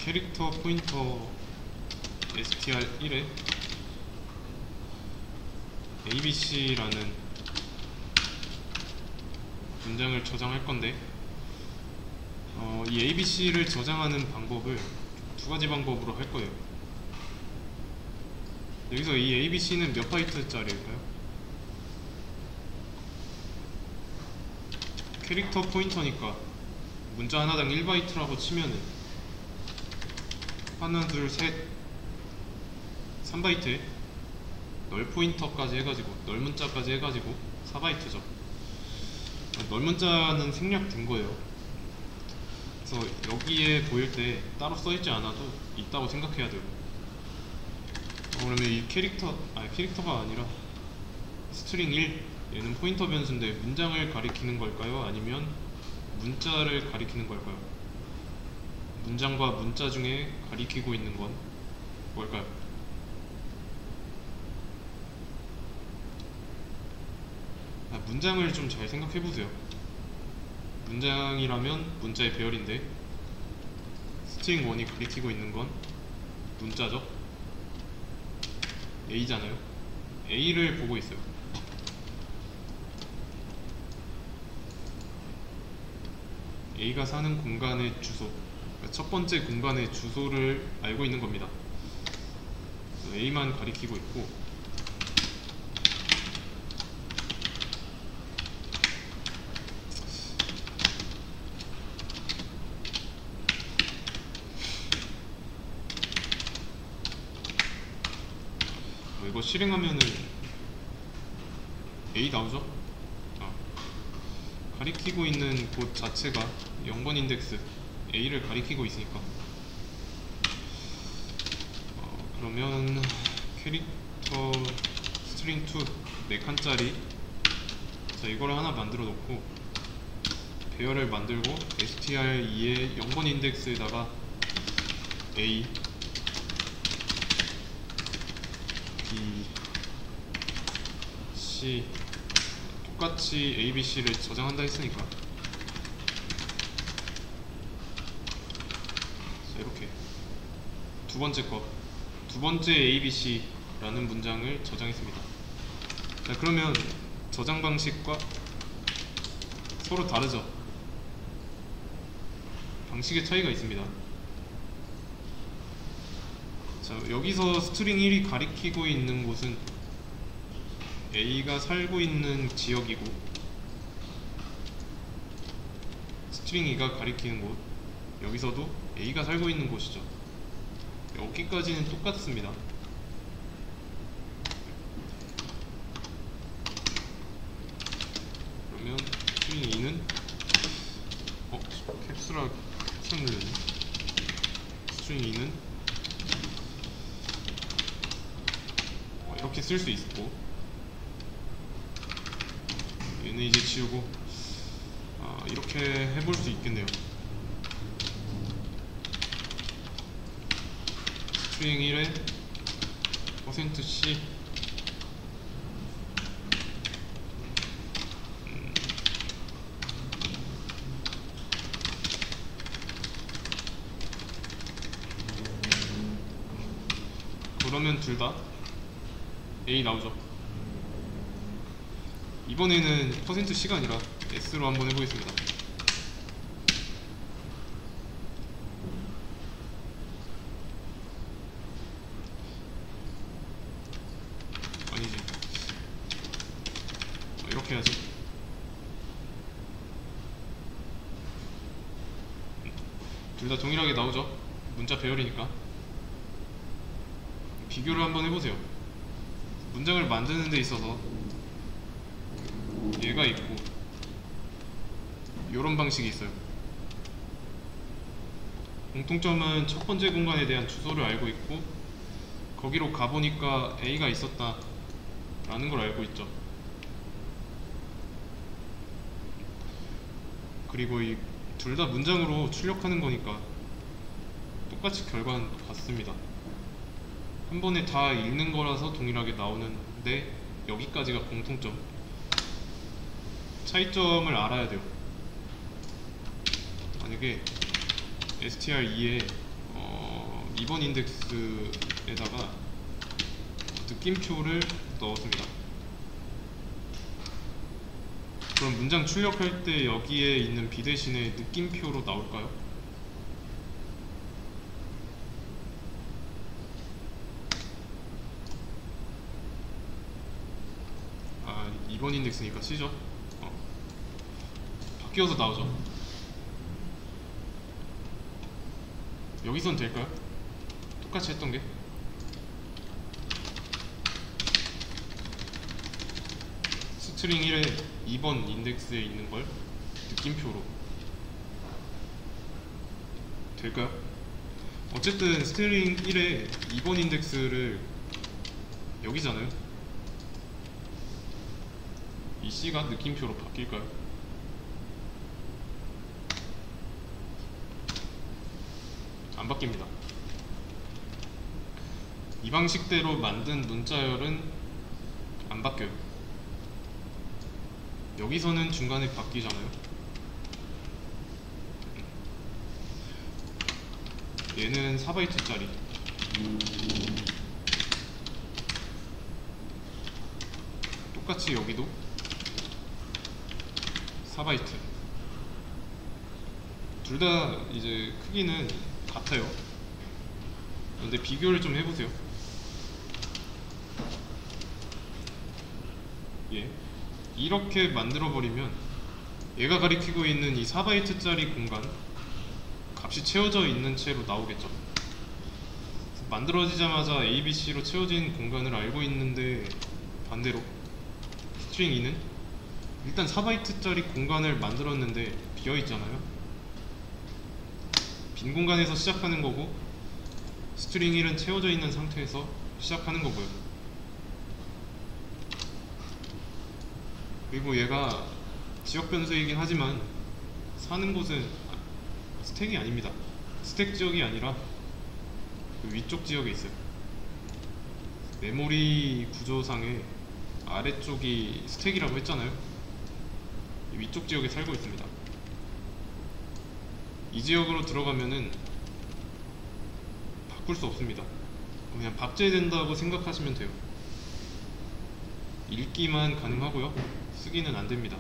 캐릭터 포인터 str1에 abc라는 문장을 저장할 건데, 이 abc를 저장하는 방법을 두 가지 방법으로 할 거예요. 여기서 이 abc는 몇 바이트짜리일까요? 캐릭터 포인터니까 문자 하나당 1바이트라고 치면은 하나, 둘, 셋, 3바이트에 널 포인터까지 해가지고 널 문자까지 해가지고 4바이트죠. 널 문자는 생략된 거예요. 그래서 여기에 보일 때 따로 써있지 않아도 있다고 생각해야 돼요. 그러면 이 캐릭터가 아니라 스트링 1, 얘는 포인터 변수인데 문장을 가리키는 걸까요? 아니면 문자를 가리키는 걸까요? 문장과 문자 중에 가리키고 있는 건 뭘까요? 문장을 좀 잘 생각해 보세요. 문장이라면 문자의 배열인데 스트링 1이 가리키고 있는 건 문자죠. A잖아요. A를 보고 있어요. A가 사는 공간의 주소, 그러니까 첫 번째 공간의 주소를 알고 있는 겁니다. A만 가리키고 있고, 이거 실행하면은 A 나오죠? 가리키고 있는 곳 자체가 0번 인덱스 A를 가리키고 있으니까, 그러면 캐릭터 스트링 2 4칸짜리, 자, 이거를 하나 만들어 놓고 배열을 만들고 str2의 0번 인덱스에다가 A, B, C 똑같이 ABC를 저장한다 했으니까, 자, 이렇게 두 번째 ABC라는 문장을 저장했습니다. 자, 그러면 저장 방식과 서로 다르죠? 방식의 차이가 있습니다. 자, 여기서 스트링 1이 가리키고 있는 곳은 A가 살고 있는 지역이고, 스트링 2가 가리키는 곳, 여기서도 A가 살고 있는 곳이죠. 여기까지는 똑같습니다. 그러면 스트링 2는 캡슐 눌렀네. 스트링 2는 이렇게 쓸 수 있고, 얘는 이제 지우고 이렇게 해볼 수 있겠네요. 스트링 1에 %C 그러면 둘 다 A 나오죠. 이번에는 %C가 아니라 S로 한번 해보겠습니다. 아니지, 이렇게 해야지. 둘 다 동일하게 나오죠. 문자 배열이니까. 비교를 한번 해보세요. 문장을 만드는 데 있어서 얘가 있고 이런 방식이 있어요. 공통점은 첫 번째 공간에 대한 주소를 알고 있고, 거기로 가보니까 A가 있었다 라는 걸 알고 있죠. 그리고 이 둘 다 문장으로 출력하는 거니까 똑같이 결과는 같습니다. 한 번에 다 읽는 거라서 동일하게 나오는데, 여기까지가 공통점. 차이점을 알아야 돼요. 만약에 str2에 2번 인덱스에다가 느낌표를 넣었습니다. 그럼 문장 출력할 때 여기에 있는 B 대신에 느낌표로 나올까요? 아, 2번 인덱스니까 C죠? 바뀌어서 나오죠? 여기선 될까요? 똑같이 했던 게? 스트링 1에 2번 인덱스에 있는 걸 느낌표로 될까요? 어쨌든 스트링 1에 2번 인덱스를 여기잖아요. 이 C가 느낌표로 바뀔까요? 안 바뀝니다. 이 방식대로 만든 문자열은 안 바뀌어요. 여기서는 중간에 바뀌잖아요. 얘는 4바이트짜리, 똑같이 여기도 4바이트. 둘 다 이제 크기는 같아요. 근데 비교를 좀 해보세요. 예. 이렇게 만들어버리면 얘가 가리키고 있는 이 4바이트짜리 공간 값이 채워져 있는 채로 나오겠죠. 만들어지자마자 A, B, C로 채워진 공간을 알고 있는데 반대로 스트링 2는 일단 4바이트짜리 공간을 만들었는데 비어있잖아요. 빈 공간에서 시작하는 거고 스트링 1은 채워져 있는 상태에서 시작하는 거고요. 그리고 얘가 지역 변수이긴 하지만 사는 곳은 스택이 아닙니다. 스택 지역이 아니라 그 위쪽 지역에 있어요. 메모리 구조상에 아래쪽이 스택이라고 했잖아요. 위쪽 지역에 살고 있습니다. 이 지역으로 들어가면은 바꿀 수 없습니다. 그냥 박제된다고 생각하시면 돼요. 읽기만 가능하고요. 쓰기는 안됩니다.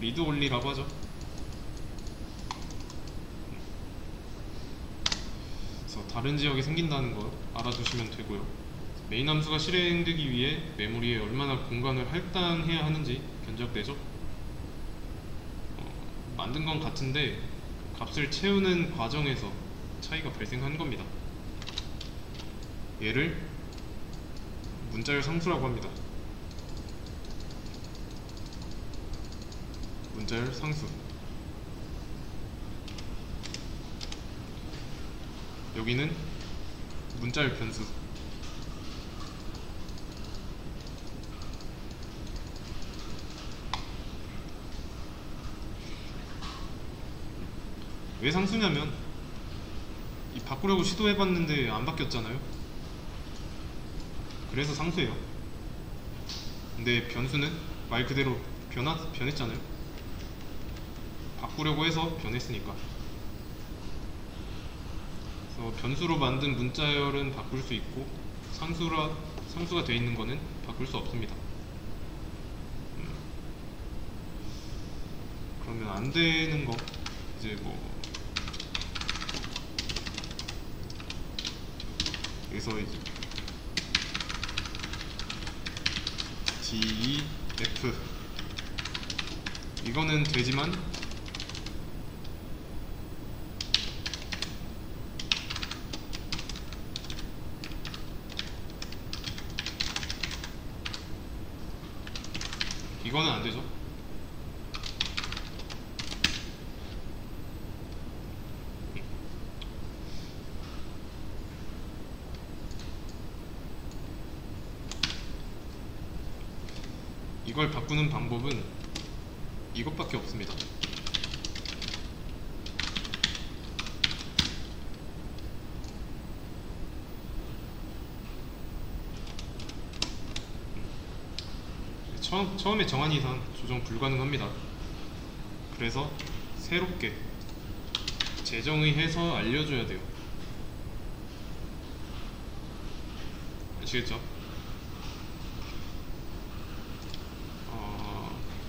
리드 올리라고 하죠. 그래서 다른 지역에 생긴다는 거 알아두시면 되고요. 메인 함수가 실행되기 위해 메모리에 얼마나 공간을 할당해야 하는지 견적되죠. 만든 건 같은데 값을 채우는 과정에서 차이가 발생하는 겁니다. 얘를 문자열 상수라고 합니다. 문자열 상수. 여기는 문자열 변수. 왜 상수냐면 이 바꾸려고 시도해봤는데 안 바뀌었잖아요. 그래서 상수예요. 근데 변수는 말 그대로 변했잖아요. 바꾸려고 해서 변했으니까. 그래서 변수로 만든 문자열은 바꿀 수 있고 상수가 되어 있는 거는 바꿀 수 없습니다. 그러면 안 되는 거 이제 뭐 여기서 이제 D, F 이거는 되지만 이거는 안 되죠. 이걸 바꾸는 방법은 이것밖에 없습니다. 처음에 정한 이상 조정 불가능합니다. 그래서 새롭게 재정의해서 알려줘야 돼요. 아시겠죠?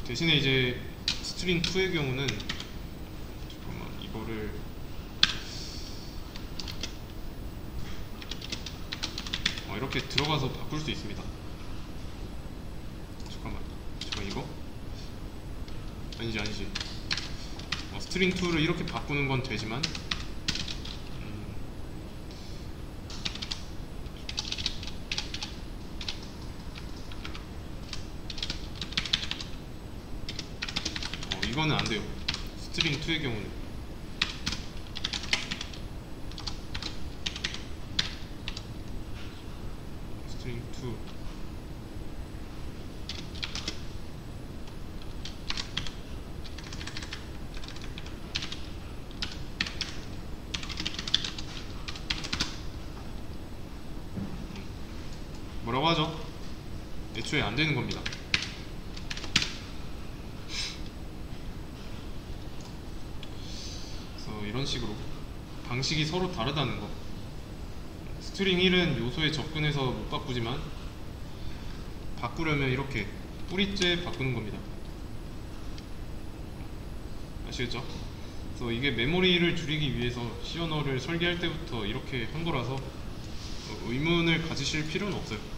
대신에 이제 스트링 2의 경우는 잠깐만 이거를 이렇게 들어가서 바꿀 수 있습니다. 잠깐 이거 아니지 스트링 2를 이렇게 바꾸는 건 되지만 이거는 안 돼요. 스트링 2의 경우는 스트링 2 뭐라고 하죠? 애초에 안 되는 겁니다. 그래서 이런 식으로 방식이 서로 다르다는 거. 스트링 1은 요소에 접근해서 못 바꾸지만 바꾸려면 이렇게 뿌리째 바꾸는 겁니다. 아시겠죠? 그래서 이게 메모리를 줄이기 위해서 시어너를 설계할 때부터 이렇게 한 거라서 의문을 가지실 필요는 없어요.